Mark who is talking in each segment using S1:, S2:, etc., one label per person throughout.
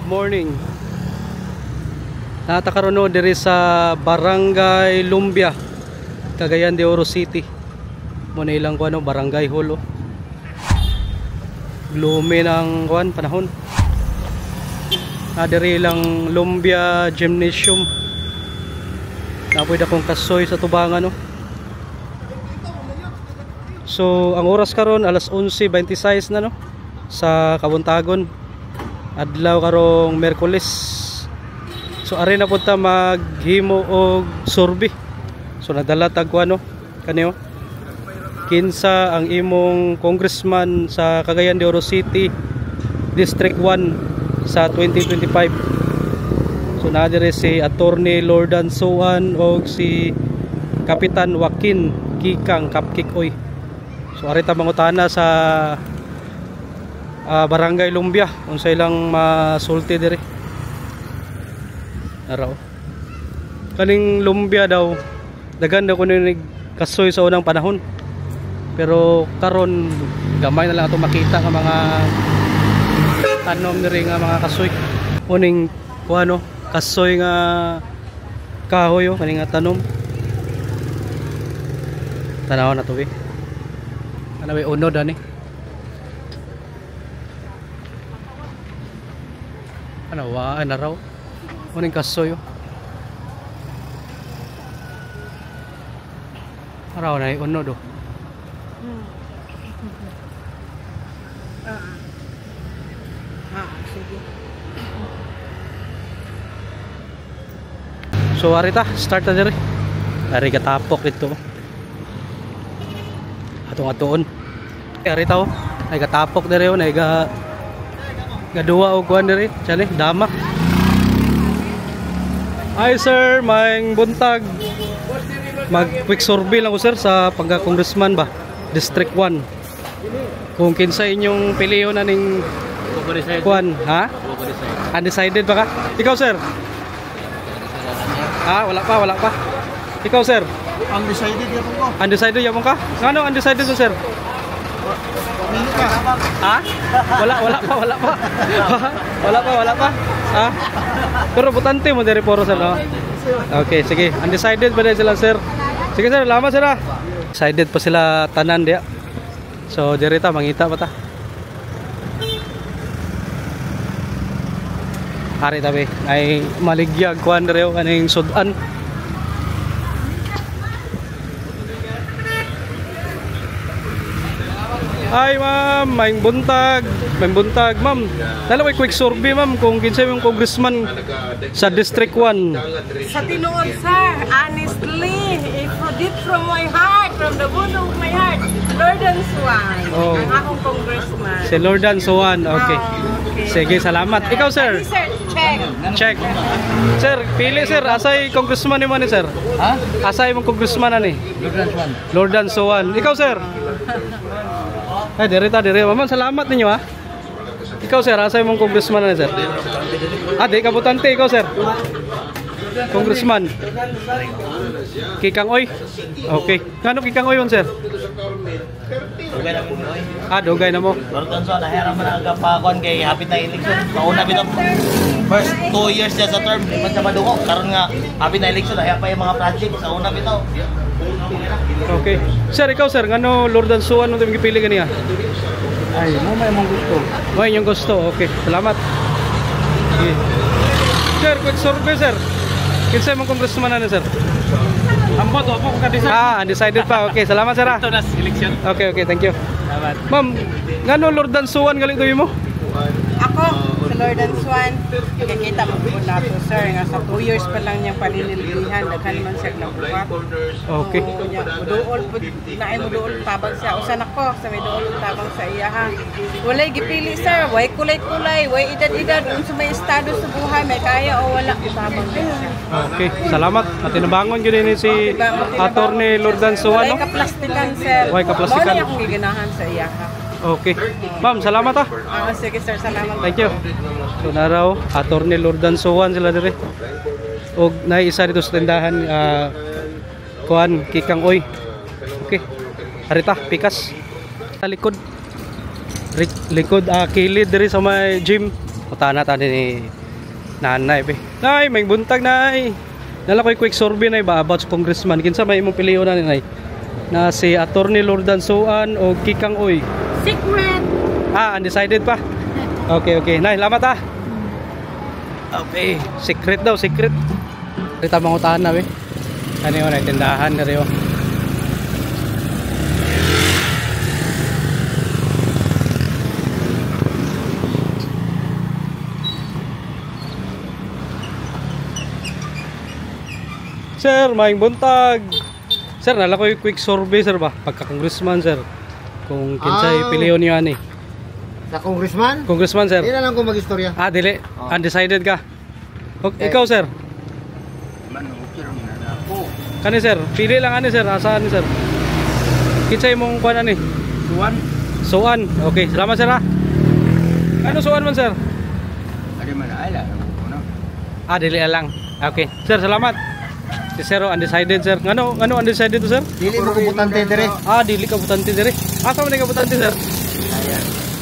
S1: morning. Natakaroon no diri sa Barangay Lumbia, Cagayan de Oro City. Muna ilang kuan no barangay hall. Gloomy ng kuan panahon. Diri lang Lumbia Gymnasium. Napoy akong kasoy sa tubangan no. So ang oras karon alas 11:26 na no sa Kabuntagon. Adlaw karong Miyerkules. So ari na punta maghimo og survey. So nadala tag ano kaniyo. Kinsa ang imong congressman sa Cagayan de Oro City District 1 sa 2025. So nadire si Attorney Lordan Soan og si Kapitan Joaquin Kikang Kapkikoy. So ari ta mangutana sa Barangay Lumbia unsay lang masulti dire. Araw. Kaning Lumbia daw daghan daw kuno kasoy sa unang panahon. Pero karon gamay na lang ato makita nga mga tanom diri nga mga kasoy. Uning kuano kasoy nga kahoy kani nga tanom. Tanaw na to be. Ana may unod ani. Ano wa na raw. Uning kasoy. Araw na unod do.
S2: Sige.
S1: So arita start na dire. Ari katapok dito. Atong atuon. Arita oh. Ay katapok dire oh, nay ga duwa og kuan dire, chali dama. Hi sir, maayong buntag. Mag quick survey lang ko sir sa pagka-congressman ba, District 1. Kung kinsa inyong piliyon na ning kuan, ha? Undecided ba ka? Ikaw sir? Wala pa. Ikaw sir?
S2: Undecided yapon ko.
S1: Undecided yapon ka? Ngano undecided so sir? Wala pa. Pero butante mo dari poro sir, no? Okay, sige. Undecided pa din sila sir. Sige sir, lama sir. Decided pa sila tanan dia. So dirita mangita pa ta. Hari tabi ay maligyag kuan reo kaning sudan. Ay ma'am, maing buntag ma'am. Dala may quick survey ma'am kung kinsa yung congressman sa District 1.
S2: Sa tinuod sir, honestly, if deep from my heart, from the bottom of my heart, Lordan Soan, ang akong congressman.
S1: Si Lordan Soan, okay.
S2: Okay.
S1: Sige, salamat. Ikaw sir?
S2: Sir, check.
S1: Sir, pili sir, asay congressman ni mo ni sir?
S3: Ha?
S1: Asay mong congressman ani?
S3: Lordan Soan.
S1: Lordan Soan. Ikaw sir? Ay, dire. Ma'am, salamat ninyo ha. Ikaw sir, asay mong congressman ani sir? Di kabutante ikaw sir. Congressman. Kikang Oy. Okay. Ngano Kikang Oy on sir?
S3: Dugay na mo oy.
S1: Dugay na mo.
S3: Lordan Soan nahera man ang kapakon kay hapit na election. Kauna bitaw. First 2 years siya sa term, lipat sa madugo. Karon nga hapit na election, haya pa yung mga project sa una bitaw.
S1: Okay. Sir, ikaw sir, ngano Lordan Soan mo gipili kaniya?
S3: Ay, mo may mong gusto.
S1: Mo yung gusto. Okay. Salamat. Okay. Sir, quick survey sir. Kinsa mong congressman na sir?
S3: Ambot ako ko ka-decide.
S1: Undecided pa. Okay, salamat sir.
S3: Ito na election.
S1: Okay, thank you.
S3: Salamat.
S1: Ma'am, ngano Lordan Soan gali tuwi mo?
S2: Ako, sa Lordan Soan, nakikita mo po na to sir, nga sa 2 years pa lang niyang paninilbihan, daghan man siya nabuhat.
S1: Okay.
S2: Muduol po, naay muduol tabang siya. Usan ako sa may duol tabang sa iya ha. Walay gipili sir, way kulay-kulay, way edad-edad, unsa may estado sa buhay, may kaya o wala, tabang siya.
S1: Okay, salamat. At tinabangon yun ni si Attorney Lordan Soan,
S2: Walay
S1: no?
S2: kaplastikan sir.
S1: Way kaplastikan.
S2: Mao na akong giganahan sa iya ha.
S1: Okay. Ma'am, salamat ha.
S2: Sige sir, salamat.
S1: Thank you. So naraw, Attorney Lordan Soan sila dire. Og naisa dito sa tindahan kuan Kikang Oy. Okay. Harita, pikas. Sa likod kilid diri sa may gym. Utana ta ni Nanay be. Nay, may buntag nay. Nala ko'y quick survey nay ba about sa congressman. Kinsa may imong piliyon na nay? Na si Attorney Lordan Suan o Kikang Oy.
S2: Secret.
S1: Undecided pa. Okay. Nay, lamat ah. Okay, secret daw, secret. Kita mangutahan na be. Ano yun, ay tindahan na rin. Sir, maing buntag. Sir, nala ko yung quick survey sir ba? Pagka-congressman sir. Kung kinsay piliyon niyo ani.
S4: Sa congressman?
S1: Congressman sir.
S4: Hindi na lang ko mag-istorya.
S1: Dili. Undecided ka. Okay, ikaw sir. Kani sir, pili lang ani sir. Asaan ni sir? Kinsay mong kuan ani? Suan. Okay, salamat sir ha. Ano suan man sir? Dili lang. Okay. Sir, salamat. Si Sir undecided sir. Ngano undecided to sir?
S4: Dili mo ko butante dire.
S1: Dili ka butante dire. Asa man ka butante sir?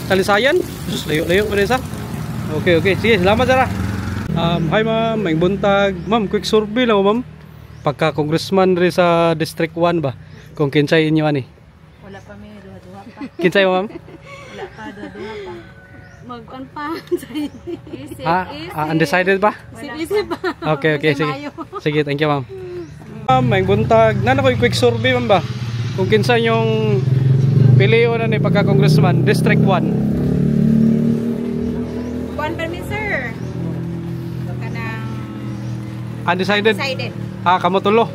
S1: Talisayan. Sus, layo pa rin sa. Okay. Sige, salamat sir. Hi ma'am, may buntag. Ma'am, quick survey lang ma'am. Pagka congressman rin sa District 1 ba? Kung kinsay inyo ani?
S2: Wala pa may duha-duha pa.
S1: Kinsay mo ma'am?
S2: Wala pa duha-duha pa. Magkan pa. Easy.
S1: Undecided pa?
S2: Easy pa.
S1: Okay, sige. Sige, thank you ma'am. Ma'am, may buntag. Nana ko yung quick survey ma'am ba? Kung kinsa yung piliyon na ni pagka-congressman, District 1.
S2: Kuan pa mi sir. Kanang
S1: Undecided?
S2: decided.
S1: Kamo tulo.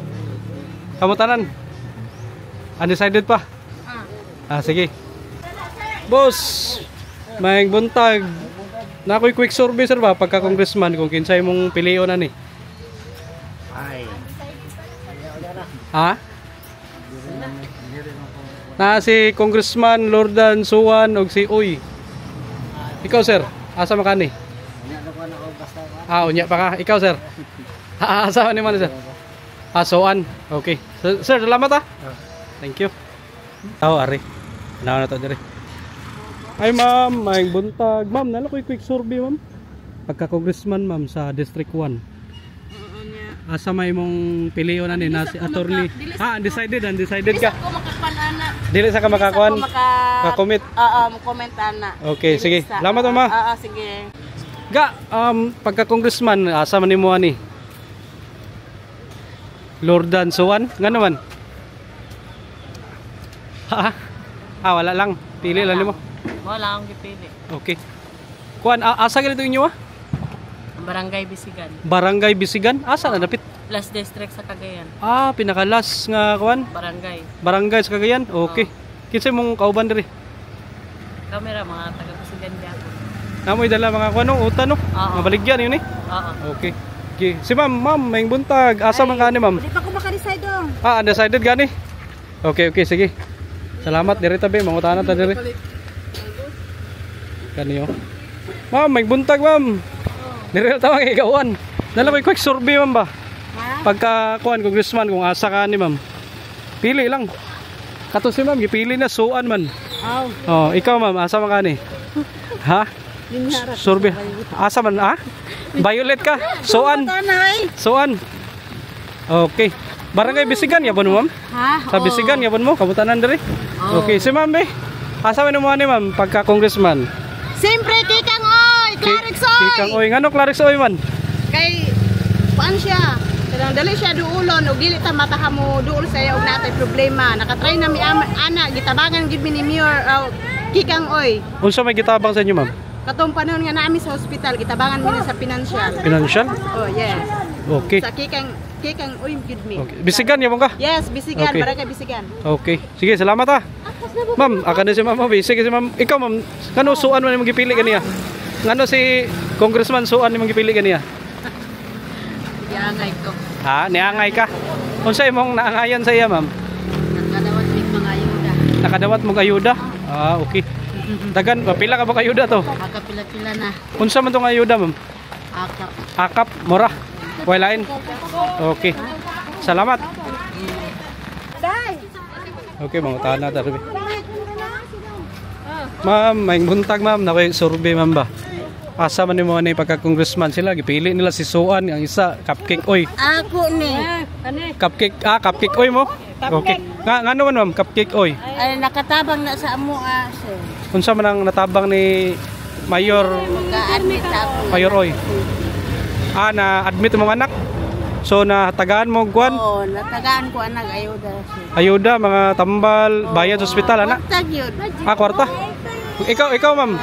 S1: Kamo tanan. Undecided pa? Sige. Boss, may buntag. Na ako'y quick survey sir ba? Pagka-congressman, kung kinsay mong piliyon na ni. Na si Congressman Lordan Suan o si Uy. Ikaw sir, asa makani? Unya pa ka. Ikaw sir. Asa ni man sir? Suan. Okay. Sir, salamat Thank you. Ari. Na to dire. Ay ma'am, may buntag. Ma'am, nala ko'y quick survey ma'am. Pagka-congressman ma'am sa District 1. Asa may mong piliyon na ni na si attorney. Undecided ka. Dili sa ka makakuan. Ka-commit.
S2: Comment ana.
S1: Okay, sige. Salamat ma'am.
S2: Sige.
S1: Ga, pagka-congressman, asa man nimo ani? Lordan Suan, nga naman. Wala lang. Pili lang nimo.
S2: Wala akong gipili.
S1: Okay. Kuan, asa ganito inyo
S2: Barangay Bisigan.
S1: Barangay Bisigan? Asa na dapit?
S2: Last district sa Cagayan.
S1: Pinakalas nga kuan? Barangay sa Cagayan? Okay. Kinsay mong kauban diri?
S2: Kamera, mga taga Bisigan diyan.
S1: Namoy dala mga kuan utan no? Mga baligyan yun Okay. Okay. Si ma'am, may buntag. Asa man kani ma'am?
S2: Di pa ko maka-decide dong.
S1: Undecided gani? Okay, sige. Salamat diri tabi, mangutanan ta diri. Kaniyo. Ma'am, may buntag ma'am. Diri ta mga igawan. Dala ko'y quick survey ma'am ba? Pagka kuan congressman kung asa ka ni ma'am. Pili lang. Kato si ma'am, gipili na suan man. Ikaw ma'am, asa man ka ni? Survey. Asa man Violet ka? Suan. Okay. Barangay Bisigan yabon mo ma'am? Sa Bisigan yabon mo, kabutanan diri. Okay, si ma'am asa man mo ani ma'am pagka congressman?
S2: Siyempre, Kikang Oy! Clarix Oy!
S1: Kikang Oy. Ngano Clarix Oy man?
S2: Kay, paan siya? Dali siya duulon, o gili ta mataha mo duul sa iyo, natay problema. Nakatry na mi ana, gitabangan gid mi ni Mayor Kikang Oy.
S1: Unsa may gitabang sa inyo ma'am?
S2: Katong panahon nga naami sa ospital, gitabangan mi na sa financial.
S1: Financial?
S2: Yes.
S1: Okay.
S2: Sa Kikang Oy gid mi.
S1: Okay. Bisigan yabon ka?
S2: Yes, Bisigan,
S1: Okay.
S2: Barangay Bisigan.
S1: Okay. Sige, salamat Ma'am, akan na si ma'am. Sige si ma'am. Ikaw ma'am, kano suan man imong gipili kaniya? Ngano si Congressman suan imong gipili kaniya?
S2: Diangay ko.
S1: Niangay ka? Unsa imong naangayan sa iya ma'am?
S2: Nakadawat mig mga ayuda.
S1: Nakadawat mong ayuda? Okay. Dagan, pila ka ba ayuda to?
S2: Pila na.
S1: Unsa man tong ayuda ma'am? Akap, mura. Walain. Okay. Salamat. Okay, mga tahan na tarbi. Ma'am, may buntag ma'am, na survey ma'am ba? Asa man ni mo ni pagka-congressman sila gipili nila si Suan, ang isa Cupcake Oy.
S2: Ako ni.
S1: Cupcake Cupcake Oy mo. Okay. Nga naman ma'am, Cupcake Oy.
S2: Ay nakatabang na sa amo sir.
S1: Unsa man ang natabang ni Mayor
S2: Ga-admit ako.
S1: Mayor Oy? Na admit mga anak. So natagaan mo kuan?
S2: Oo, natagaan ko anak ayuda sir.
S1: Ayuda mga tambal, bayad sa ospital ana.
S2: Tag yun.
S1: Kwarta. Ikaw ma'am.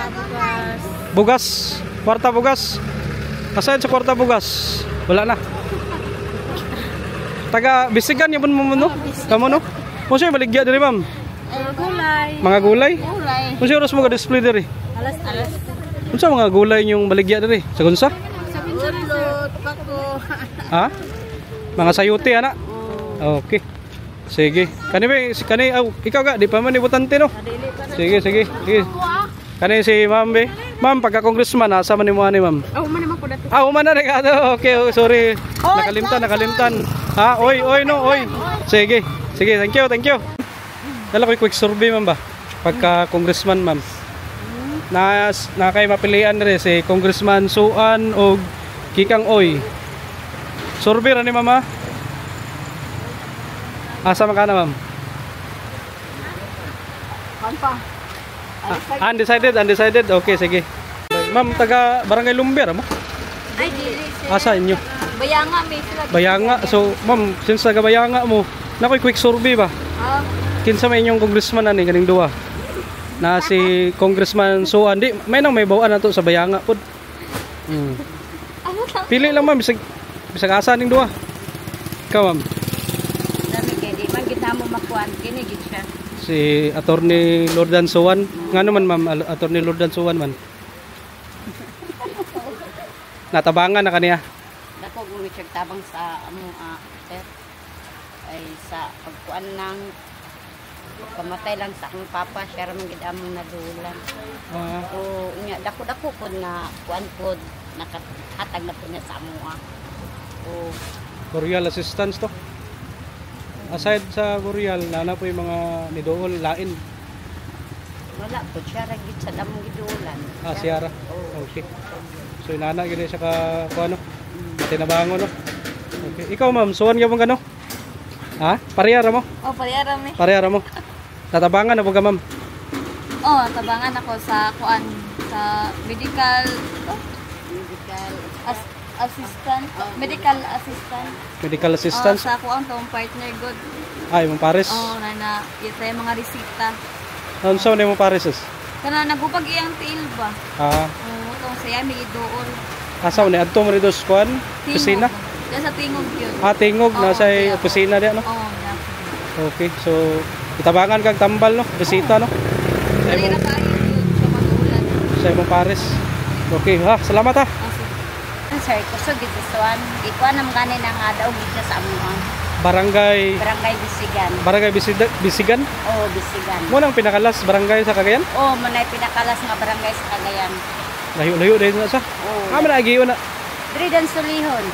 S1: Bugas. Kwarta bugas. Asan sa kwarta bugas? Wala na. Taga Bisigan yun mo no? Kamu no? Kung sa'yo baligya diri ma'am?
S2: Gulay.
S1: Mga gulay?
S2: Gulay.
S1: Kung sa'yo oras mo ka-display diri?
S2: Alas.
S1: Kung sa'yo mga gulay yung baligya diri? Sa kunsa?
S2: Utlot, pako.
S1: Ha? Mga sayuti ana? Okay. Sige. Ikaw ga, di pa man ibutante no? Sige. Kani si Ma'am be. Ma'am, pagka-congressman, asa man ni mo ani ma'am?
S2: Man naman ko dati.
S1: Uman na regado. Okay, sorry. Nakalimtan. Oy, no, oy. Sige, thank you. Dala ko quick survey ma'am ba? Pagka-congressman ma'am. Na kay mapilian rin si Congressman Suan o Kikang Oy. Survey ra ni mama. Asa man ka na ma'am?
S2: Kampa.
S1: Undecided. Okay, sige. Ma'am, taga Barangay Lumber mo?
S2: Ay, dili.
S1: Asa inyo?
S2: Bayanga may sila.
S1: Bayanga. So, ma'am, since taga Bayanga mo, nakoy quick survey ba? Kinsa may inyong congressman ani kaning duwa? Na si Congressman Suan, di may bawaan na to sa Bayanga pod. Pili lang ma'am, bisag asa ning duwa. Ikaw ma'am.
S2: Dami kay di man gid namo makuan kini gid siya.
S1: Si Attorney Lordan Suan. Ngano man ma'am, Attorney Lordan Suan man. Natabangan na kaniya.
S2: Dako mo tabang sa amo sir. Ay sa pagkuan ng kamatay lang sa akong papa, siya ra man gid among nadulan. O nya dako pod na kuan pod nakahatag na po niya sa amo.
S1: Burial assistance to. Aside sa burial, nana po yung mga nidool, lain.
S2: Wala po, siya ra gid sa damong gidulan.
S1: Siyara. Okay. So inana gid siya ka kuano? Tinabangon no. Okay. Ikaw ma'am, suwan gyud mo Parehara mo?
S2: Parehara mi.
S1: Parehara mo. Tatabangan na po ka ma'am.
S2: Tabangan ako sa kuan sa medical assistant. Sa kuan tong partner good.
S1: Imong pares.
S2: Na ito yung mga resita.
S1: Unsa man imong pares?
S2: Kana nagupag iyang tiil ba? Tong saya mi iduol.
S1: Asa man adto mo dito sa kuan? Opisina?
S2: Diyan sa tingog yun.
S1: Tingog na sa opisina diya no? Okay, so itabangan kag tambal no, bisita no. Sa imong sa imong pares. Okay, salamat
S2: Sir, kusog gid suwan. Ikuan nam gani na nga daw gid sa amuan.
S1: Barangay
S2: Bisigan.
S1: Barangay Bisigan?
S2: Bisigan.
S1: Mo nang pinakalas barangay sa Cagayan?
S2: Manay pinakalas nga barangay sa Cagayan.
S1: Layo din na sa. Man agiyo na.
S2: Diri dan Sulihon.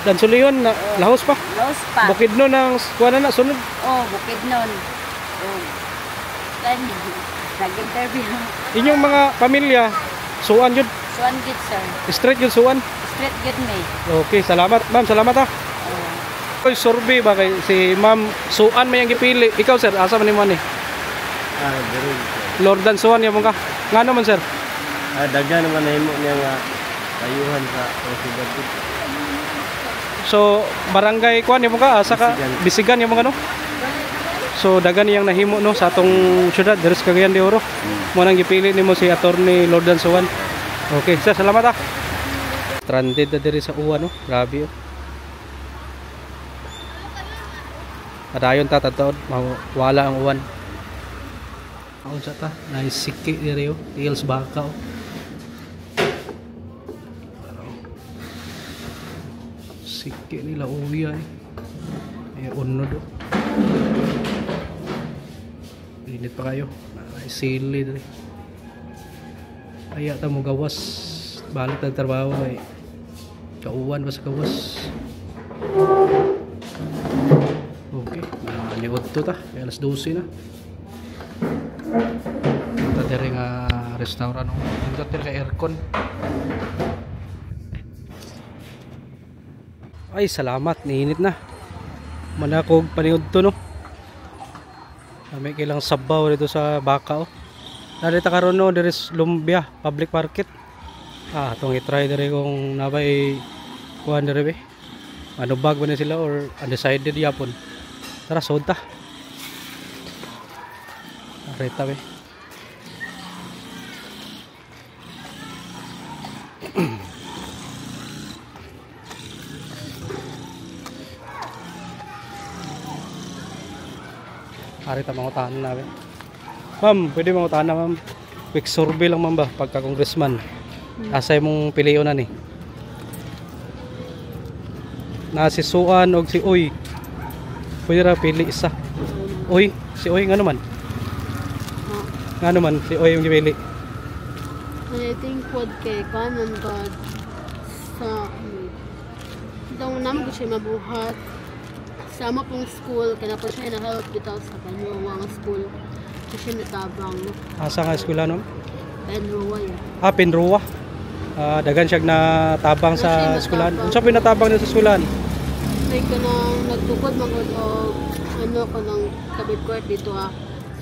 S1: Dansulihon na lahos pa. Bukidnon ang kuan na sunod.
S2: Bukidnon. Nag-interview.
S1: Inyong mga pamilya, Suan jud.
S2: Suan gid sir.
S1: Straight jud Suan.
S2: Straight gid me.
S1: Okay, salamat ma'am, salamat Oy, survey ba kay si Ma'am Suan may ang gipili. Ikaw sir, asa man nimo ni? Lordan Suan yamong ka. Ngano man sir?
S5: Daghan naman nahimo niya nga ayuhan sa president.
S1: So, barangay kuan yamong ka, asa ka Bisigan yamong ano? So, dagan niyang nahimo no sa atong syudad, diri sa Cagayan de Oro. Mo nang gipili nimo si Attorney Lordan Suan. Okay, sir, salamat Stranded na diri sa uwan no. Grabe Adayon tatataod, wala ang uwan. Ako sa ta, naisiki diri Tils baka Siki nila uya unod Init pa kayo. Naisili diri. Aya ta mo gawas. Balik tag trabaho ay kauwan ba sa gawas. Okay, liwat to ta. Kaya alas 12 na. Ito diri nga restaurant oh. Ang hotel ka aircon. Ay, salamat, niinit na. Manakog paniud to no. May kailang sabaw dito sa baka oh. Narita karon no, there is Lumbia Public Market. Itong i-try dere kung nabay kuhan dere be. Ano bag ba na sila or undecided yapon. Tara, soda. Narita be. Arita mangutahan namin. Ma'am, pwede mangutahan na ma'am. Quick survey lang ma'am ba pagka congressman. Asay mong piliyo na ni. Na si Suan o si Uy. Pwede ra pili isa. Uy, si Uy nga naman. Nga naman si Uy yung gipili.
S6: I think pod kay kanan God sa daw naman ko siya mabuhat. Sama pong school, kaya po siya na-help dito sa kanyang mga school. Kasi natabang.
S1: Asa nga eskwela no?
S6: Penrua yun.
S1: Penrua. Dagan siya natabang sa eskwelahan. Ano sa pinatabang niya sa eskwelahan?
S6: Like ka nang nagtukod magod o ano ka nang kabit court dito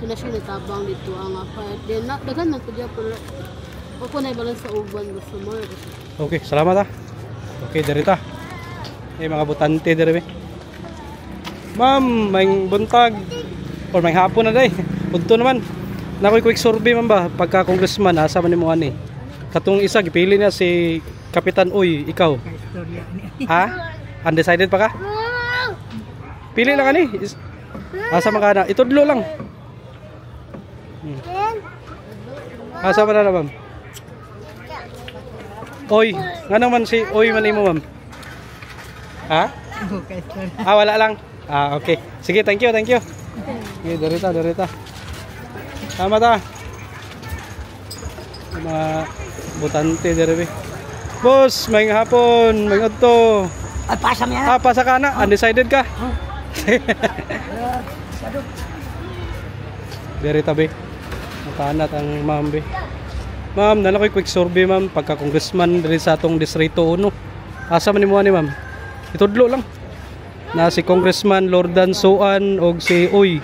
S6: So na siya natabang dito ang part. Then dagan na po dyan pero ako na ibalan sa uban gusto mo.
S1: Okay, salamat Okay, derita. Mga butante dere. Ma'am, may buntag or may hapon na day. Punto naman. Nakoy quick survey man ba pagka congressman asa man nimo ani? Katong isa gipili na si Kapitan Uy, ikaw. Undecided pa ka? Pili lang ani. Asa man ka na? Itudlo lang. Asa man na ma'am? Uy, nga naman si Uy man nimo ma'am. Wala lang. Okay. Sige, thank you. Okay, darita. Tama ta. Mga butante dere. Boss, may hapon, may udto.
S2: Pasa mo
S1: Pasa ka na, undecided ka. Darita be. Matanat ang ma'am be. Ma'am, nalakoy quick survey ma'am pagka congressman diri sa atong distrito 1. Asa man nimo ani ma'am? Itudlo lang. Na si Congressman Lordan Suan o si Uy.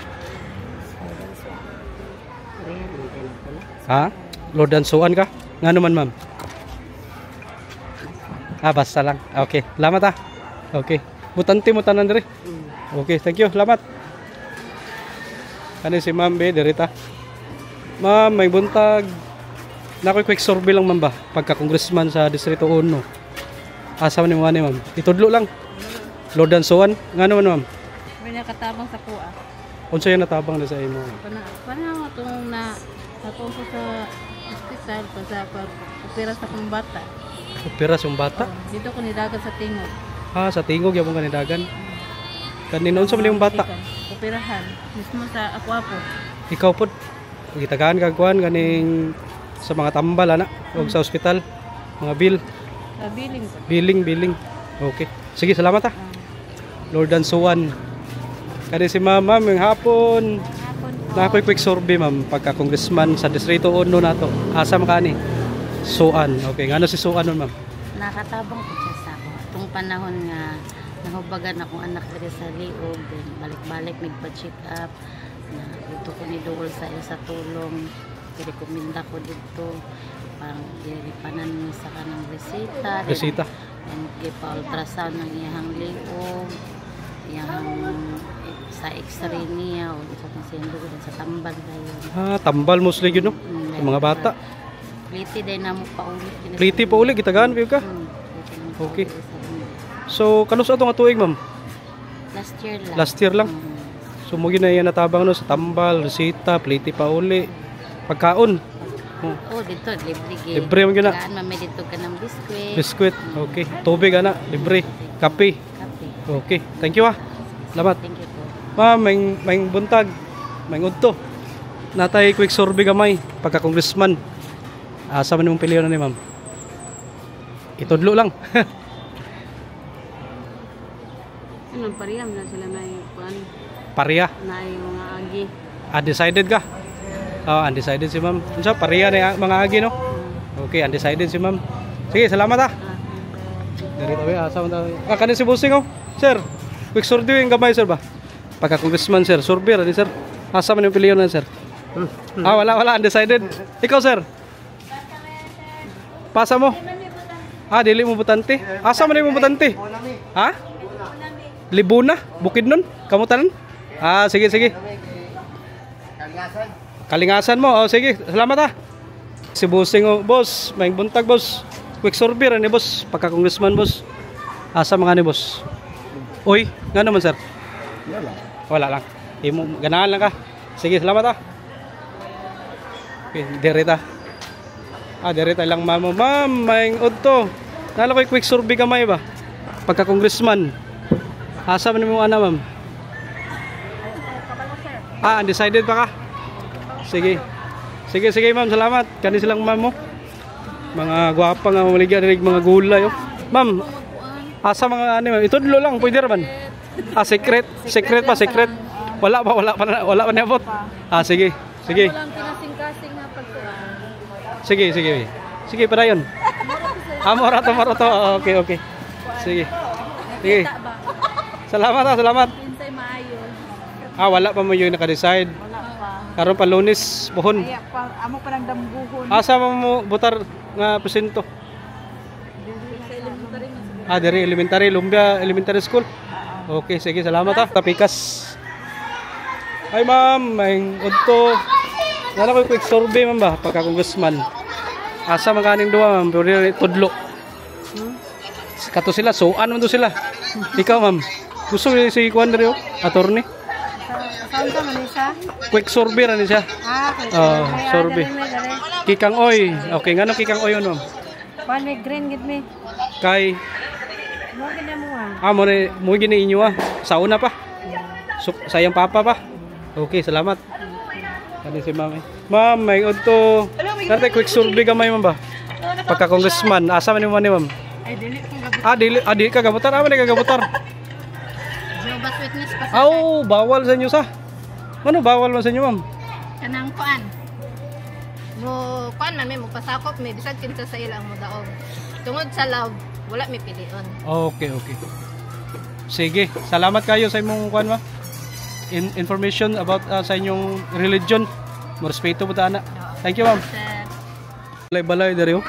S1: Lordan Suan ka? Nga naman ma'am? Basta lang. Okay. Salamat Okay. Butante mo tanan diri. Okay, thank you. Salamat. Kani si ma'am be, dirita. Ma'am, may buntag. Nakoy quick survey lang ma'am ba? Pagka congressman sa Distrito 1. Asa man mo ani ma'am? Itudlo lang. Lordan Suan, nga naman ma'am?
S2: May nakatabang sa kuha.
S1: Unsa yung natabang na sa imo?
S2: Panahon itong natungko sa hospital sa opera sa kong bata.
S1: Opera sa bata?
S2: Dito ko nidagan sa tingog.
S1: Sa tingog yung mga nidagan. Kanina unsa man yung bata?
S2: Operahan. Mismo sa Aquapo.
S1: Ikaw po, gitagaan kagkuhan ganing sa mga tambal o sa ospital, mga bill. Billing. Okay. Sige, salamat Lordan Suan. Kani si ma'am, yung hapon. Nakoy quick survey ma'am pagka congressman sa Distrito 1 nato. Asa man kani? Suan. Okay, ngano si Suan nun ma'am?
S7: Nakatabang ko siya sa ako. Itong panahon nga nahubagan akong anak diri sa liog, then balik-balik nagpa-check up. Na dito ko ni Dugol sa tulong. Rekomenda ko dito. Parang diripanan sa kanang resita. And ipa-ultrasound ng iyang liog, iyang sa x-ray niya o sa konsendo sa tambal dayon.
S1: Tambal mostly yun no? Yung mga bata.
S7: Pliti day na mo paulit.
S1: Pliti pa uli, gitagaan ka? Okay. So, kanus atong atuig ma'am? Last year lang? So, mo na yan natabang no, sa tambal, resita, pliti pa uli. Pagkaon?
S7: Dito, libre.
S1: Libre mo yun na?
S7: May dito ka ng
S1: Biskwit, okay. Tubig libre. Kape. Okay, thank you Salamat.
S7: Thank you po.
S1: Ma'am, may buntag. May udto. Natay quick survey gamay pagka congressman. Asa man imong piliyon ni ma'am? Itudlo lang.
S6: Anong pareham na sila may kuan?
S1: Pareha.
S6: Na yung mga agi.
S1: Decided ka? Undecided si ma'am. Unsa pareha na mga agi no? Okay, undecided si ma'am. Sige, salamat Diri tabi asa man tayo. Kanin si Busing oh. Sir, quick survey yung gamay sir ba? Pagka congressman sir, survey ni sir. Asa man yung piliyon na sir? Wala undecided. Ikaw sir. Pasa mo. Dili mo butante. Asa man mo butante? Ha? Libuna, Bukidnon, Kamutanan. Sige. Kalingasan mo. Sige, salamat Si Busing oh, boss, may buntag boss. Quick survey ni boss, pagka congressman boss. Asa mga ni boss? Uy, nga naman sir? Wala lang. Ganahan lang ka. Sige, salamat Okay, derita. Derita lang ma'am. Ma'am, may udto. Nala ko'y quick survey kamay ba? Pagka congressman. Asa man mo ana ma'am? Undecided pa ka? Sige ma'am, salamat. Kani silang ma'am mo. Mga gwapa nga maligyan rig mga gulay oh. Ma'am, asa mga ano ma'am? Itudlo lang, pwede ra man. Secret pa. Wala pa niabot. Sige.
S6: Walang kinasing-kasing na pagkuhan.
S1: Sige, padayon. Moro to. Okay. Sige. Salamat.
S6: Pinsay maayo.
S1: Wala pa mo yung naka-decide. Karon pa Lunes, buhon.
S2: Amo pa nang damguhon.
S1: Asa mo butar nga presento? Diri elementary, Lumbia Elementary School. Okay, sige, salamat Tapikas. Ay ma'am, may udto. Nala ko quick survey ma'am ba pagka congressman. Asa man kaning duwa ma'am, pero tudlo. Kato sila, ano to sila? Ikaw ma'am, gusto si Juan Rio, attorney?
S2: Saan ka man isa?
S1: Quick survey ra ni siya. Survey. Kikang oy. Okay, ngano kikang oy ma'am?
S2: One may green gid me.
S1: Kay
S2: Mo gid mo
S1: mo gini inyo sauna pa. Sayang papa pa. Okay, salamat. Kani si ma'am. Ma'am, may udto. Narte quick survey gamay ma'am ba? Pagka congressman, asa man ni ma'am?
S2: Ay dili ko gabutar.
S1: Dili ka gabutar. Man ka gabutar?
S6: Jehovah's Witness pa.
S1: Bawal sa inyo sa. Ano bawal man sa inyo ma'am?
S6: Kanang kuan. Kuan man may magpasakop may bisag kinsa sa ilang mo daog. Tungod sa love, wala may pilion.
S1: Okay. Sige, salamat kayo sa imong kuan ma. Information about sa inyong religion. Mo respeto po ta ana. Thank you ma'am. Balay dari oh.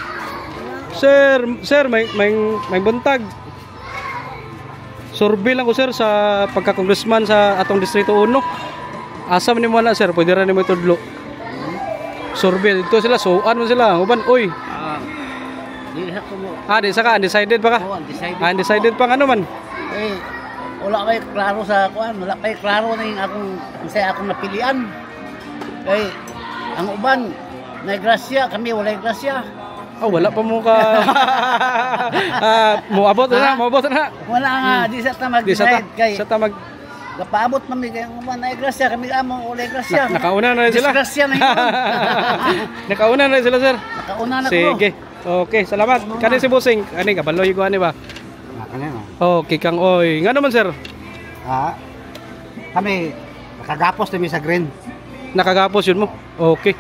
S1: Sir, may buntag. Survey lang ko sir sa pagka-congressman sa atong distrito 1. Asa man nimo na sir, pwede ra nimo itudlo. Survey dito sila, man sila. Uban, oy. Di sa ka undecided pa ka? Undecided pa ano man?
S3: Wala kay klaro sa kuan, wala kay klaro ning akong napilian. Ang uban may grasya, kami walay grasya.
S1: Wala pa mo ka. Moabot na.
S3: Wala nga, di sa ta mag-decide kay.
S1: Sa ta mag
S3: gapaabot man mi kay uban ay grasya, kami amo walay grasya.
S1: Nakauna na sila.
S3: Grasya na yun.
S1: Nakauna na sila sir.
S3: Nakauna na ko.
S1: Sige. Okay, salamat. Kani si Busing, kani kabaloy ko ani ba? Okay, kang oy. Nga naman sir?
S4: Kami nakagapos kami sa green.
S1: Nakagapos yun mo. Okay.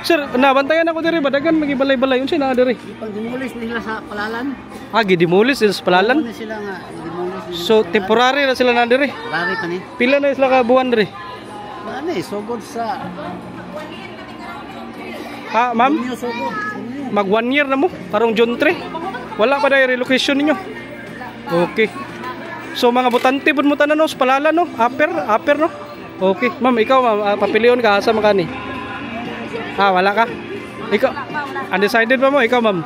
S1: Sir, nabantayan ako diri ba dagan magibalay-balay unsa na diri?
S3: Pag-demolis nila sa Palalan.
S1: Gidemolis sila sa Palalan.
S3: Sila nga, demolis.
S1: So temporary na sila na diri.
S3: Temporary pa ni.
S1: Pila na sila ka buwan diri?
S3: Ano sugod sa
S1: Ma'am?
S3: Inyo sugod.
S1: Mag 1 year na mo, karong June 3. Wala pa dai relocation ninyo. Okay. So mga botante pud mo tanan no, sa Palalan no, upper no. Okay, ma'am, ikaw ma'am, papilion ka asa makani? Wala ka? Ikaw undecided pa mo, ikaw ma'am?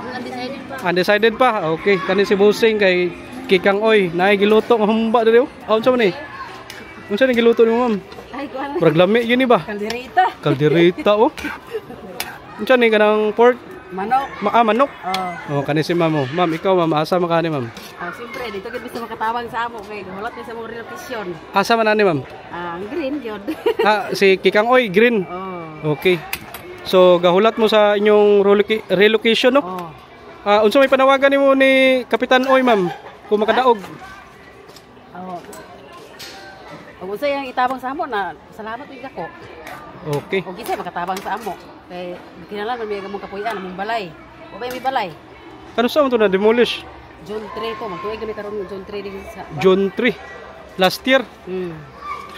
S1: Undecided pa. Okay, kani si Busing kay Kikang oy, naay giluto ng humba diri oh. Unsa man ni? Unsa ni giluto nimo ma'am?
S2: Ay kuan.
S1: Murag lami yun ba? Kalderita oh. Unsa ni kanang pork?
S2: Manok.
S1: Manok? Kani si ma'am oh. Ma'am, ikaw ma'am, asa makani ma'am?
S2: Siyempre, dito gid bisa makatawag sa amo kay hulat ni sa mga relocation.
S1: Asa man ani ma'am?
S2: Ang green gyud.
S1: Si Kikang oy, green. Okay. So gahulat mo sa inyong relocation no? Unsa may panawagan nimo ni Kapitan Oy ma'am kung makadaog?
S2: Kung unsa yang itabang sa amo na salamat ug ako.
S1: Okay.
S2: O gisa makatabang sa amo. Kay kinahanglan man may gamong kapuy-an among balay. O ba may balay?
S1: Ano sa mo to na demolish?
S2: John 3 to, magtuig kami karon John 3 din sa.
S1: June 3 last year.
S2: Hmm.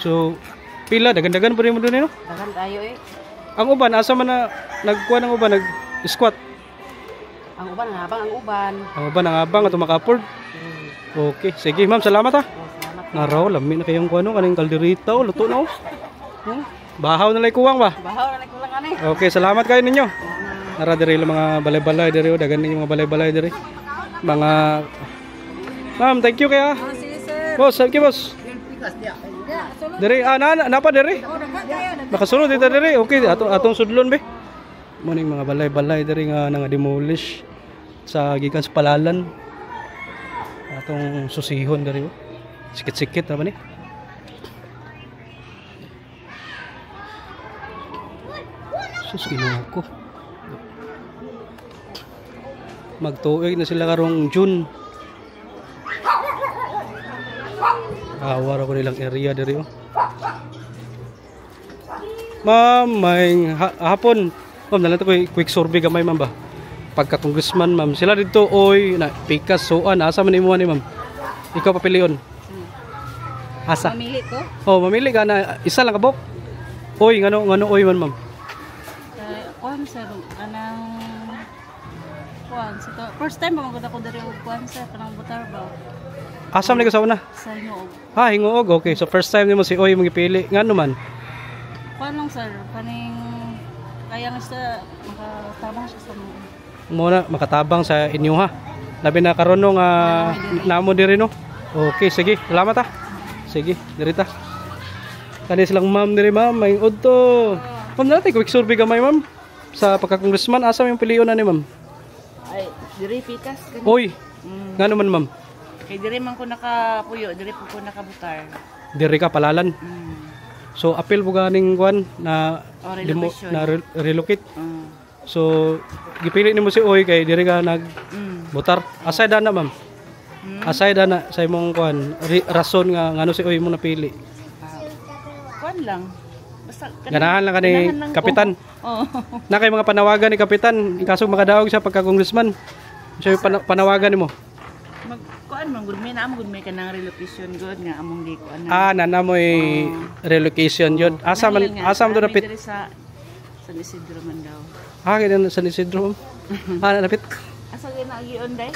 S1: So pila dagan-dagan pa rin mo doon no?
S2: Dagan tayo eh.
S1: Ang uban asa man na nagkuha ng uban nag-squat.
S2: Ang uban habang ang uban.
S1: Ang uban ang abang ato maka-afford. Okay, sige ma'am, salamat ha.
S2: Salamat.
S1: Naraw, lami na kayong kuano kaning kalderita o luto na o. Bahaw na lay kuwang ba?
S2: Bahaw na kulang ani.
S1: Okay, salamat kayo ninyo. Nara diri lang mga balay-balay diri o dagan ninyo mga balay-balay diri. Mga ma'am, thank you kaya.
S2: Sige sir.
S1: Boss, thank you boss. Diri napa diri? Nakasulod dito diri. Okay, atong sudlon be. Mo ning mga balay-balay diri nga demolish sa gikan sa Palalan. Atong susihon diri o. Sikit-sikit naman eh. Sus, ginawa ko. Magtuig na sila karong June. Awar ako nilang area diri oh. Ma'am, may hapon. Ma'am, nalang ko quick survey gamay ma'am ba? Pagka congressman ma'am, sila dito oy na pikas soan asa man imuha ni ma'am? Ikaw papilion. Asa?
S2: Mamili ko.
S1: Oh, mamili ka na isa lang kabok. Oy, ngano oy man ma'am?
S7: Kuan sir, kanang kuan sa to. First time ba magud ako diri og kuan sir kanang butar ba?
S1: Asa man ka sa una?
S7: Sa Hinuog.
S1: Ha, hinguog. Okay, so first time nimo si oy mong ipili. Ngano man?
S7: Kuan lang sir, kaning kaya nga sa makatabang siya sa mga.
S1: Muna makatabang sa inyo ha. Labi na karon no nga namo diri no. Okay, sige. Salamat ha. Sige, diri ta. Kani silang ma'am diri ma'am, may udto. Ma'am natin quick survey gamay ma'am. Sa pagka-congressman asa may piliyon na ni ma'am?
S2: Ay, diri pikas kan.
S1: Oy. Ngano man ma'am?
S2: Kay diri man ko nakapuyo, diri po ko nakabutar.
S1: Diri ka Palalan. So appeal mo ganing kuan na
S2: Relocation.
S1: relocate. So gipili nimo si oy kay diri ka nag butar. Aside na ma'am. Aside na sa imong kuan rason nga ngano si oy mo napili.
S2: Kuan lang. Basta
S1: Ganahan lang kani kapitan.
S2: Oo.
S1: Na kay mga panawagan ni kapitan, kaso makadaog siya pagka congressman. Siya yung panawagan nimo.
S2: Mag kuan man gud may naam gud may kanang relocation gud nga among gi kuan.
S1: Nana mo relocation yun. Asa man do napit?
S2: Diri sa San Isidro man daw.
S1: Kaya na San Isidro. Napit.
S2: Asa gyud na gion day?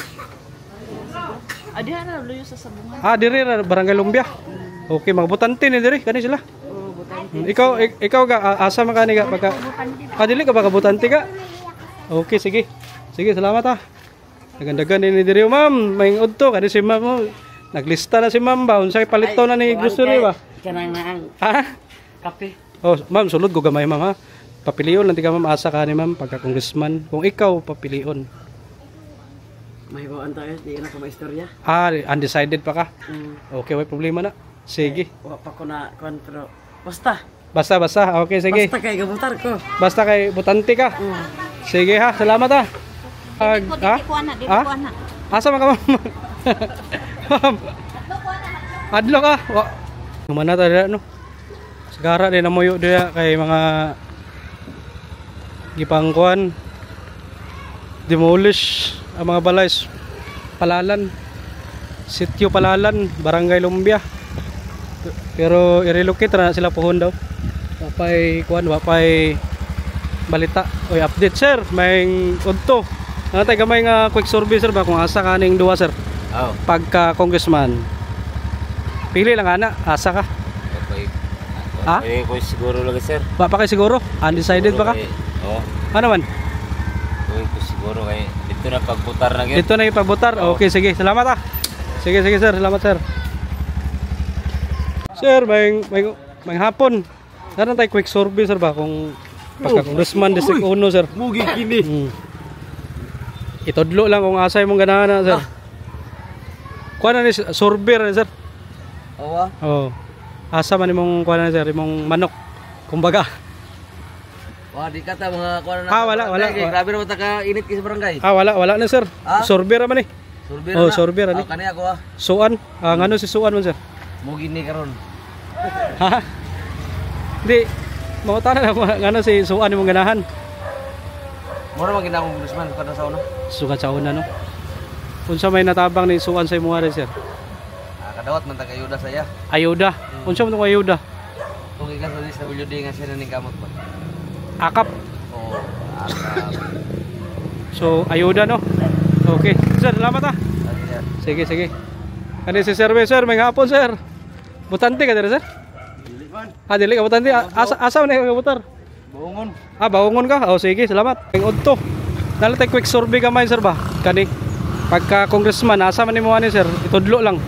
S2: Adi ara luyo sa sabungan.
S1: Diri ra Barangay Lumbia. Okay, mga butante ni diri kani sila.
S2: Oo, butante.
S1: Ikaw ga asa man kani ga pagka dili ka ba butante ka? Okay, sige. Sige, salamat ha. Nagandagan ni diri ma'am, may udto kani si ma'am. Naglista na si ma'am ba unsay palito na ni grocery ba?
S2: Kanang naang
S1: Ha?
S2: kape.
S1: Oh, ma'am, sulod ko gamay ma'am ha. Papilion lang ti ka ma'am asa ka ni ma'am pagka congressman. Kung ikaw papilion.
S2: May buwan tayo, di na ko maistorya.
S1: Undecided pa ka. Okay, may problema na. Sige.
S2: Wa pa ko na kontro. Basta.
S1: Basta. Okay, sige.
S2: Basta kay gabutar ko.
S1: Basta kay butante ka. Sige ha, salamat ha. Ha? Asa man ka ma'am? Ma'am. Adlo ka. Kumana ta dira no. Sigara din namuyo dira kay mga gipangkuan demolish ang mga balay Palalan. Sitio Palalan, Barangay Lumbia. Pero i-relocate na sila pohon daw. Wapay kuan, wapay balita o update sir, may udto. Natay gamay nga quick survey sir ba kung asa kaning duwa sir? Pagka congressman. Pili lang ana, asa ka? Ha?
S5: Ko siguro lagi sir.
S1: Ba pa kay siguro? Undecided ba ka?
S5: Oo.
S1: Ano man?
S5: Ko siguro kay dito na pagbutar na gyud.
S1: Dito na ipagbutar. Okay, sige. Salamat ah. Sige sir. Salamat sir. Sir, may hapon. Naran tay quick survey sir ba kung pagka congressman district 1 sir.
S5: Mugi kini.
S1: Itodlo lang kung asay mong ganahan na sir. Kuha na ni survey na sir.
S5: Oo.
S1: Oh. Asa man imong kuha na sir, imong manok. Kumbaga.
S5: Wah, di kata mga kuha na.
S1: Wala.
S5: Grabe naman ta ka init ki sa barangay.
S1: Wala na sir. Survey ra man eh.
S5: Survey
S1: Oh,
S5: na.
S1: survey ra ni.
S5: Kani ako
S1: Suan. Ngano si Suan man sir?
S5: Mugi ni karon.
S1: Ha? Di. Mangutana na ngano si suan imong ganahan.
S5: Mura man ginakong congressman kada sa una.
S1: Sukat sa una no. Unsa may natabang ni suan sa imong ari sir?
S5: Kadawat man tagayuda sa iya.
S1: Ayuda. Unsa man tong ayuda?
S5: Kung ikan sa DSWD nga siya ning kamot ba.
S1: Akap.
S5: Oo. Akap.
S1: So ayuda no. Okay. Sir, salamat ah. Sige, sige. Kani si sir, may hapon sir. Butante ka dere sir?
S5: Dili man.
S1: Ah, dili ka butante. Asa man ka butar?
S5: Buongon.
S1: Ah, baongon ka? Oh, sige, salamat. Ang udto. Nalatay quick survey gamay sir ba? Kani pagka congressman, asa man nimo ani sir? Itudlo lang.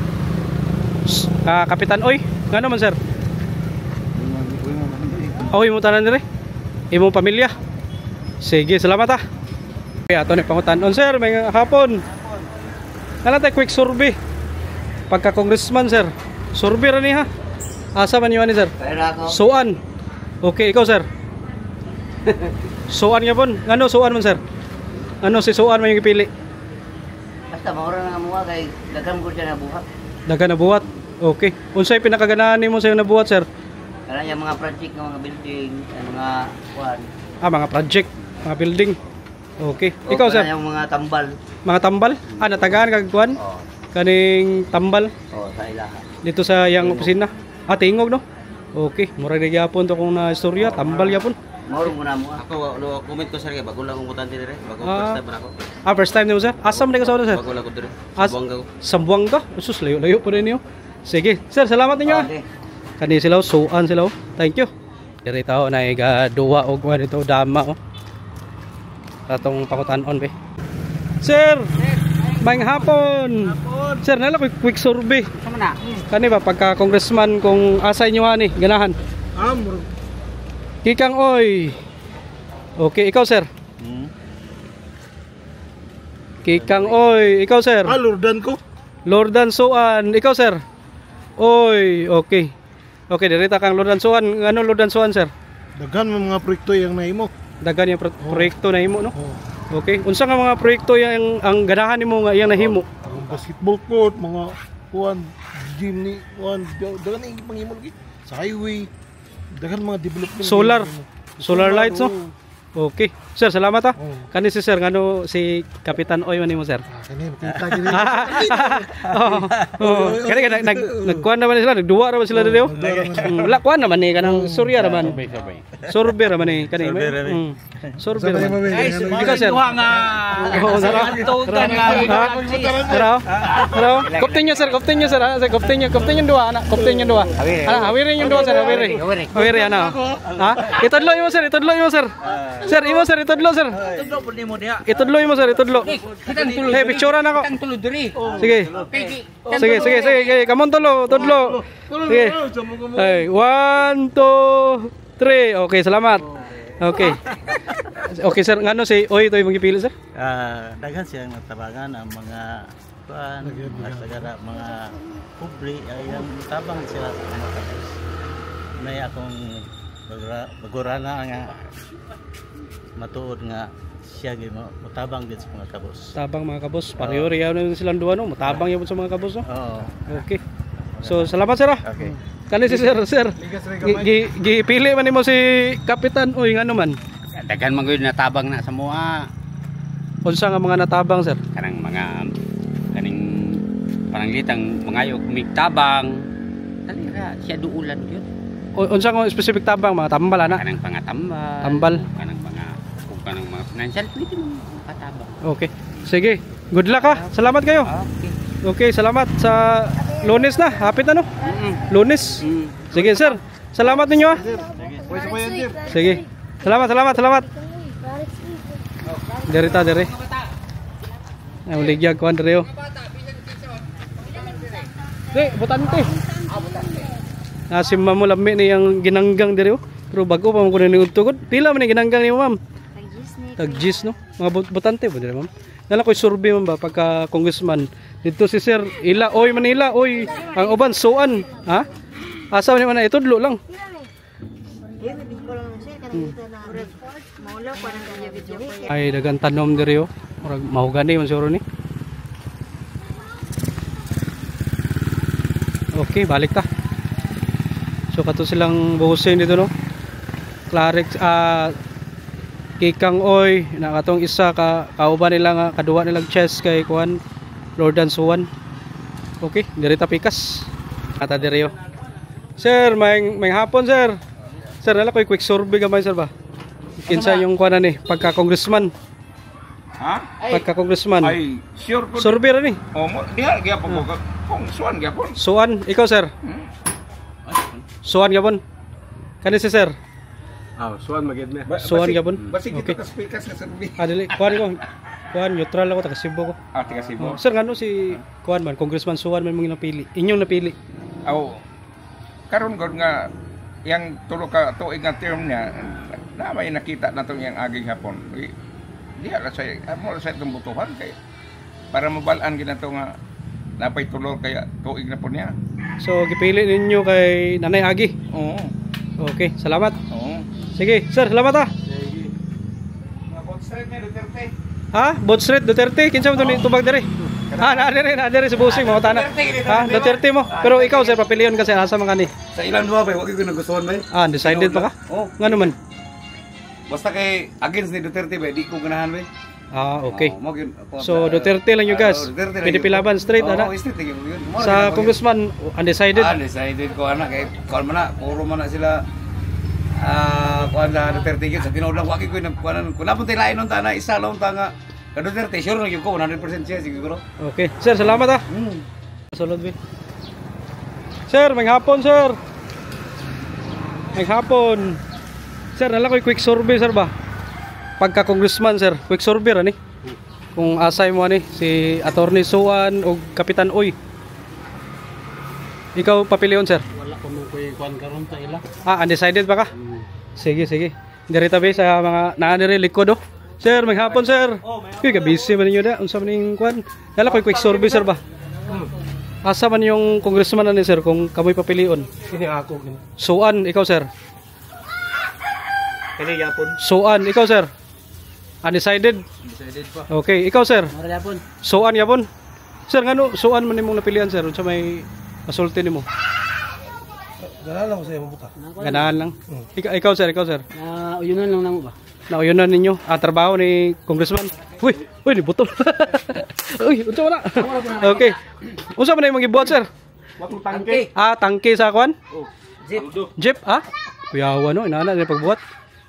S1: Kapitan Oy, ngano man sir? Oy mo tanan dire. Imong pamilya. Sige, salamat ah. Okay, ato ni pangutanon sir, may hapon. Nalatay quick survey. Pagka congressman sir, survey ra ni ha. Asa man niyo ani sir? Suan. Okay, ikaw sir. Suan nga pon. Ngano suan man sir? Ano si suan man yung ipili?
S8: Basta maura na mo kay daghang ko siya nabuhat.
S1: Daga na buhat. Okay. Unsay pinakaganahan nimo sa nabuhat sir?
S8: Kana yung mga project ng mga building, mga kuan.
S1: Ah, mga project, mga building. Okay. Ikaw sir?
S8: Yung mga tambal.
S1: Mga tambal? Ah, natagaan kag kuan?
S8: Oh,
S1: Kaning tambal
S8: sa ilaha.
S1: dito sa yang opisina. Ah, tingog no. Okay, mura na gyapon to kung na istorya, tambal gyapon.
S8: Mauro mo na mo.
S5: Ako no comment ko sir kay bago lang ang butante dire. Bago
S1: Ah.
S5: first time man ako.
S1: Ah, first time nimo sir? Asam na ka sa sir?
S5: Bago lang ko dire.
S1: As-
S5: Buwangga ko.
S1: Sambuanga? Usus, layo-layo po rin niyo. Sige, sir, salamat ninyo.
S8: Okay.
S1: Kani sila, suan sila. Thank you. Diri tao na duwa og kuan dito dama oh. Atong pangutan-on be. Sir, may hapon. Sir, nala quick survey.
S8: Sama na.
S1: Kani ba pagka congressman kung asa inyo ani ganahan? Kikang oy. Okay, ikaw sir. Kikang oy, ikaw sir.
S9: Lordan ko.
S1: Lordan Suan, ikaw sir. Oy, okay. Okay, dirita kang Lordan Suan. Ano Lordan Suan sir?
S9: Daghan mo mga proyekto yung nahimo.
S1: Dagan yung proyekto na himo no?
S9: Oh.
S1: Okay. Unsa nga mga proyekto yang ang ganahan nimo nga iyang nahimo?
S9: Mga basketball court, mga kuan, gym ni kuan, daghan ang panghimo lagi. Sa highway, daghan mga development.
S1: Solar. Solar lights no?
S9: Oo.
S1: Okay. Sir, salamat ah.
S9: Oh.
S1: Kani si sir ngano si Kapitan Oy man nimo sir?
S9: Kani makita gini.
S1: Oh. Kani nagkuan naman sila, nagduwa naman sila dito. Wala kuan naman ni kanang surya naman. Survey naman ni kani. Survey naman. Ikaw sir. Oo, sir. Pero, koptin nyo sir. Koptin yung dua, anak. Koptin yung dua. Hawirin yung dua sir, hawirin. Hawirin, ano. Ha? Itudlo mo sir. Sir, imo sir, itudlo sir. Itudlo mo sir, itudlo. Hey, picturean ako. Sige. Sige. Kamon tudlo. Sige. Hey, 1, 2, 3. Okay, salamat. Okay. Okay sir, ngano si Oy ito yung magipili sir?
S10: Daghan siyang natabangan ang mga kuan, mga publi ay ang tabang sila sa mga kapos. May akong bagurana nga matuod nga siya gyud mutabang din sa mga kabos.
S1: Tabang mga kabos. Pareho riyaw na silang duwa no. Mutabang yun sa mga kabos no.
S10: Oo.
S1: Okay. So salamat sir ah.
S10: Okay.
S1: Kani si sir. Gipili man nimo si Kapitan Oy ngano man.
S11: Daghan man gyud natabang na sa mua.
S1: Unsa nga mga natabang sir?
S11: Kanang mga kaning pananglitang mangayog migtabang. Talira siya duulan gyud.
S1: Unsa nga specific tabang mga tambal ana?
S11: Kanang pangatambal.
S1: Tambal.
S11: Kanang mga kung kanang mga financial pwede mo patabang.
S1: Okay. Sige. Good luck ha. Salamat kayo. Okay, salamat sa Lunes na. Hapit na no? Lunes. Sige sir. Salamat ninyo ha. Sige. Salamat. Dere. Ang ligyag ko andre yo. Butante. Nasim mo lami ni ang ginanggang dire yo. Pero bago pa mo kuno ni utugod. Pila man ni ginanggang ni ma'am? Tagjis no. Mga butante po dire ma'am. Nala ko'y survey man ba pagka congressman dito si sir ila oy Manila oy ang uban suan ha asa man na itudlo lang ay dagan tanom diri yo murag mahugani man siguro ni okay balik ta so kato silang buhusin dito no Clarix Kikang Oy na katong isa kauban nila nga kaduwa nilang chess kay kuan Lordan Suwan. Okay, diri ta pikas. Ata diri yo. Sir, may hapon sir. Sir, nala koy quick survey gamay sir ba? Kinsa yung kuan ni pagka congressman?
S12: Ha?
S1: Pagka congressman.
S12: Ay, sure ko.
S1: Survey ra ni.
S12: Oh, diha gyapon ko. Kung suwan gyapon.
S1: Suwan, ikaw sir. Suwan gyapon. Kani si sir.
S5: Suwan magid me.
S1: Suwan gyapon.
S12: Basig okay. Kita speakers ka survey.
S1: Dili, kuan ko. Kuan neutral ako taga Cebu ko.
S12: Taga Cebu.
S1: Sir, ngano si kuan man congressman Suwan man mong napili. Inyong napili.
S12: Karon gud nga yang tulo ka tuig nga term niya na may nakita natong yang aging hapon. Diha la say mo sa itong butuhan kay para mabalaan ginato nga napay tulo kaya tuig na po niya.
S1: So gipili ninyo kay Nanay Agi.
S12: Oo.
S1: Okay, salamat.
S12: Oo.
S1: Sige, sir, salamat ah.
S12: Sige. Bot Street ni Duterte.
S1: Ha? Bot Street Duterte, kinsa mo tubag diri? Na diri sa busing mo tana. Ha, Duterte mo. Pero ikaw sir, papiliyon kasi asa man kani.
S13: Sa ilang duwa ba, wag ko nagustuhan ba?
S1: Undecided pa ka?
S13: Oo.
S1: Ngano man?
S13: Basta kay against ni Duterte ba, di ko ganahan ba?
S1: Okay. So Duterte lang yung guys. Pinipilaban straight ana.
S13: Straight yun.
S1: Sa congressman undecided.
S13: Undecided ko ana kay kon man na puro man na sila kuan na Duterte gyud sa tinuod lang wag ko kuan kun napon tay lain nun ta na isa lang ta nga ka Duterte sure lang gyud ko 100% siya siguro.
S1: Okay. Sir, salamat ah. Sulod bi. Sir, may hapon sir. May hapon. Sir, nala koy quick survey sir ba? Pagka congressman sir, quick survey ra ni. Kung asay mo ani si Attorney Suwan o Kapitan Oy. Ikaw papilion sir.
S4: Wala ko nung kuan karon ta ila.
S1: Undecided pa ka? Sige, sige. Diri tabi sa mga naa diri likod oh. Sir, may hapon sir. Kuy ka busy man ninyo da unsa man ning kuan? Nala koy quick survey sir ba? Asa man yung congressman ani sir kung kamoy papilion?
S4: Kini ako kini.
S1: Suwan, ikaw sir.
S4: Kini yapon.
S1: Suwan, ikaw sir. Undecided?
S4: Undecided pa.
S1: Okay, ikaw sir.
S4: Mara yapon.
S1: Suwan yapon. Sir, ngano suwan man nimong napilian sir unsa may masulti nimo?
S4: Ganahan lang ko sa imo buka.
S1: Ganahan lang. Ikaw sir, ikaw sir.
S4: Uyunan lang namo ba?
S1: Nauyunan ninyo trabaho ni congressman. Uy, ni butol. Uy, unsa wala. Okay. Unsa man imong gibuhat sir?
S4: Wato tangke.
S1: Tangke sa kwan?
S4: Jeep.
S1: Jeep, Kuyawa no, inana ni pagbuhat.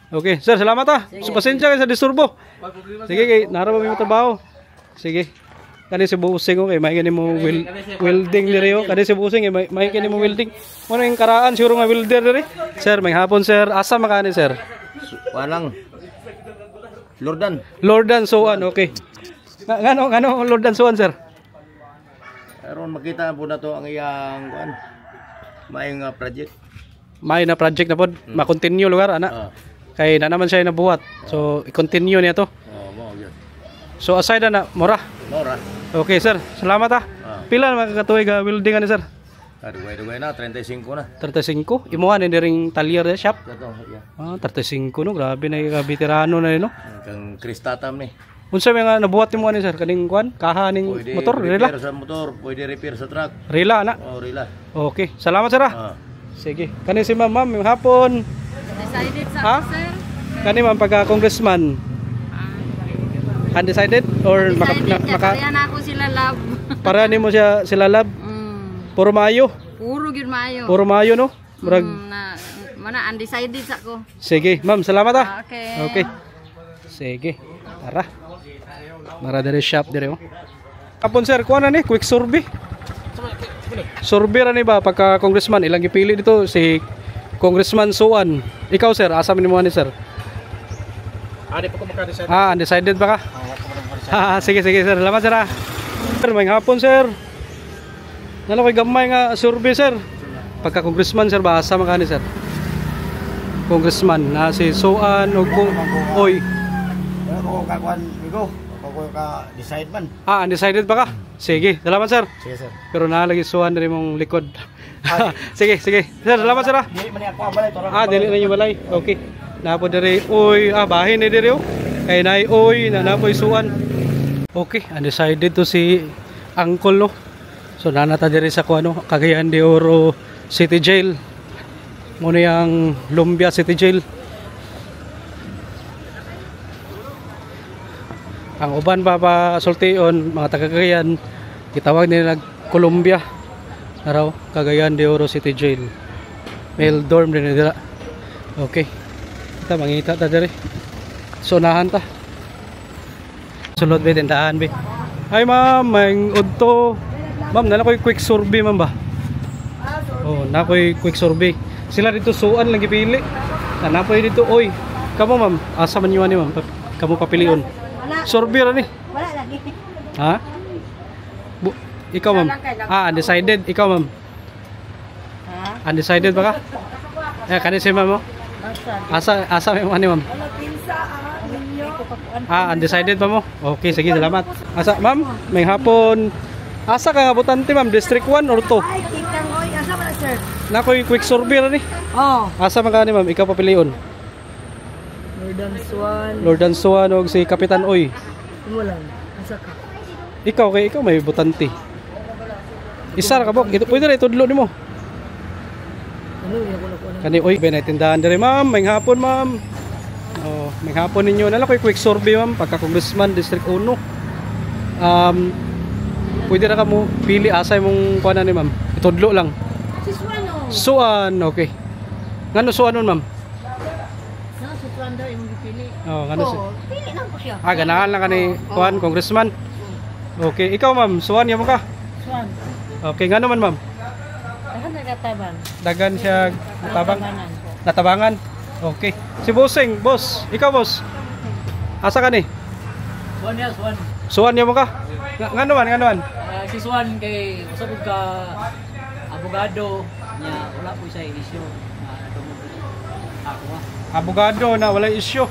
S1: Okay, sir, salamat pasensya kayo sa disturbo. Sige, kay nara mo trabaho. Sige. Kani si busing okay, may kani mo welding diri oh. Kani si busing may kani mo welding. Ano yung karaan siguro nga welder diri? Sir, may hapon sir. Asa makani sir?
S3: Walang
S1: Lordan Suwan, okay. Ngano Lordan Suwan sir?
S3: Aron makita po na to ang iyang kuan. Maayong project.
S1: May na project na pod, ma-continue lugar ana. Kay na naman siya nabuhat. So i-continue niya to.
S3: Mo gyud.
S1: So aside na mora. Okay sir, salamat Pila na makakatuig welding ani sir?
S3: Dugay na 35 na.
S1: 35? Imuhan ni ring talyer shop. 35 no, grabe na ka veterano na no.
S3: Kang kristatam ni.
S1: Unsa may nga nabuhat nimo ani sir kaning kuan? Kaha ning motor, rela.
S3: Repair sa motor, pwede repair sa truck.
S1: Rela ana.
S3: Rela.
S1: Okay, salamat sir Sige. Kani si ma'am, yung hapon.
S6: Undecided sa sir?
S1: Kani ma'am pagka congressman. Undecided or
S6: Kaya na ako sila love.
S1: Para nimo sila love. Puro maayo. Puro maayo no. Murag
S6: mana undecided sa ko.
S1: Sige, ma'am, salamat
S6: Okay.
S1: Sige. Tara. Mara dari shop dire oh. Kapon sir, kuha na ni quick survey. Survey ra ni ba pagka congressman ilang gipili dito si Congressman Suwan. Ikaw sir, asa man nimo ani sir?
S4: Di pa ko maka-decide.
S1: Undecided ba ka? Sige sir, salamat sir Sir, may hapon sir. Nala koy gamay nga survey sir. Pagka congressman sir, ba asa man kani sir? Congressman na si Suwan og Oy.
S4: Ako kakuan bigo. Ako ka decide man.
S1: Undecided ba ka? Sige, salamat sir.
S4: Sige sir.
S1: Pero nalagi Suwan diri mong likod. Sige. Sir, salamat sir
S4: Dili man ako balay to.
S1: Dili na yung balay. Okay. Napo diri Oy, bahin ni diri oh. Kay nay Oy, napoy Suwan. Okay, undecided to si Uncle no. So nanata diri sa kuano, Cagayan de Oro City Jail. Muna yung Lumbia City Jail. Ang uban pa sultion, mga taga Cagayan, gitawag nila Colombia. Araw, Cagayan de Oro City Jail. Mail dorm din nila. Okay. Kita mangita ta diri. Sunahan ta. Sulod be tendaan be. Ay ma'am, may udto. Ma'am, nala ko'y quick survey ma'am ba? Oh, na ko'y quick survey. Sila dito suan lang gipili. Nanapoy dito, oy. Kamu ma'am, asa man yuan ni ma'am? Kamu papilion. Survey ra ni.
S2: Wala lagi.
S1: Ha? Ikaw ma'am. Undecided. Ikaw ma'am.
S2: Ha?
S1: Undecided ba ka? Kani si ma'am mo? Asa may mga ni ma'am? Undecided pa mo? Okay, sige, salamat. Asa, ma'am? May hapon. Asa ka nga butante ma'am? District 1 or 2?
S2: Ay, kitang oy, asa man sir?
S1: Nakoy quick survey ra ni.
S2: Oh.
S1: Asa man ka ni ma'am? Ikaw papilion. Lordan Swan o si Kapitan Oy.
S2: Umulan. Asa ka?
S1: Ikaw may butante. Isa ra ka bok. Ito pwede ra itudlo nimo. Kani oy, binatindahan diri ma'am, may hapon ma'am. Oh, may hapon ninyo. Nala ko'y quick survey ma'am, pagka Congressman District 1. Pwede ra ka mo pili asay mong kuan ni ma'am. Itudlo lang.
S2: Si Suano.
S1: Suan, okay. Ngano suan nun ma'am?
S2: Na si Suan daw imong gipili.
S1: Oh, ngano si?
S2: Pili lang po siya.
S1: Ganahan lang kani kuan Congressman. Okay, ikaw ma'am, suan ya mo ka?
S2: Suan.
S1: Okay, ngano man ma'am?
S2: Dahan nagatabang.
S1: Dagan siya natabangan. Okay. Si Bossing, boss. Ikaw boss. Asa ka ni?
S14: Suan ya, Suan.
S1: Suan niya mo ka? Ngano man?
S14: Si Suan kay usabog ka abogado niya wala po siya isyu.
S1: Abogado na wala isyu.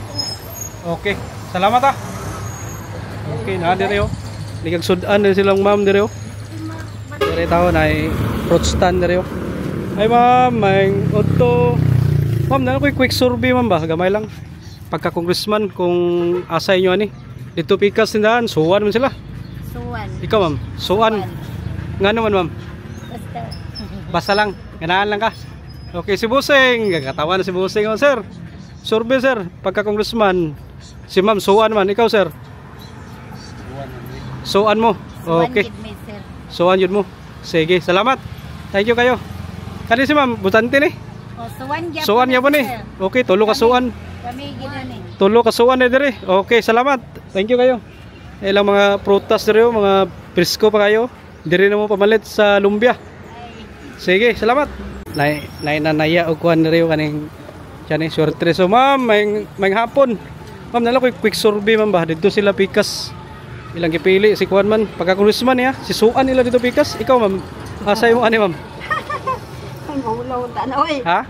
S1: Okay. Salamat ah. Okay, na dire oh. Ligag sudan din silang ma'am dire oh. Dire tao na fruit stand dire oh. Ay ma'am, may auto. Ma'am, na ko'y quick survey ma'am ba? Gamay lang. Pagka congressman kung asay nyo ani. Dito pikas tindahan, suwan man sila.
S2: Suwan.
S1: Ikaw ma'am, suwan. Ngano man ma'am?
S2: Basta.
S1: Basta lang, ganahan lang ka. Okay, si Busing, gagatawa na si Busing oh, sir. Survey sir, pagka congressman. Si ma'am, suwan man. Ikaw sir? Suwan mo. Okay. Suwan yun mo. Sige, salamat. Thank you kayo. Kani si ma'am, butante ni.
S2: Oh,
S1: suwan ya po ni. Okay, tulo ka suwan.
S2: Kami gina ni.
S1: Tulo ka suwan na dire. Okay, salamat. Thank you kayo. Ilang mga prutas dire, mga presko pa kayo. Dire na mo pamalit sa lumbia. Sige, salamat. Nanaya og kuan dire kaning kani sortre. So ma'am, may hapon. Ma'am, nala ko quick survey ma'am ba dito sila pikas. Ilang gipili si kuan man pagka congressman ya. Si Suan nila dito pikas. Ikaw ma'am, asay mo ani ma'am?
S2: Maulaw ta na oy.
S1: Ha?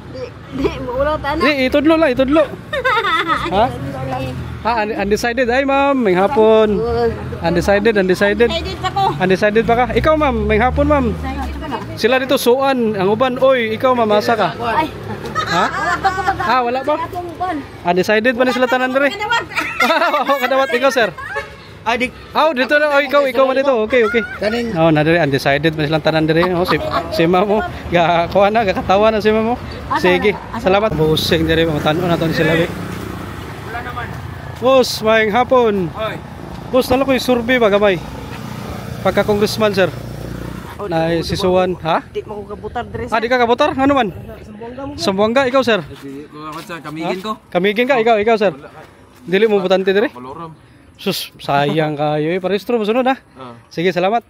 S2: Di maulaw ta na.
S1: Di itudlo lang, itudlo. Ha? Undecided ay ma'am, may hapon. Undecided. Undecided pa ka. Ikaw ma'am, may hapon ma'am. Sila dito suan, ang uban oy, ikaw ma'am asa ka? Ha? Wala ba? Undecided pa ni sila tanan dire. Kadawat ikaw sir.
S3: Adik.
S1: Dito na ikaw man dito. Okay. Na dire undecided man silang tanan dire. Si mamo, kuha na, kakatawa na si mamo. Sige. Salamat. Busing dire matan-on naton sila be.
S14: Wala naman.
S1: Boss, maayong hapon. Boss, nala ko'y survey ba gamay? Pagka congressman sir. Na si Suwan, ha?
S14: Di mo ko kabutar dire.
S1: Di ka kabutar? Ano man? Sambuanga ikaw sir.
S14: Kamigin ko.
S1: Kamigin ka ikaw sir. Dili mo butante dire? Sus, sayang kayo. Parehistro mo sunod ha. Sige, salamat.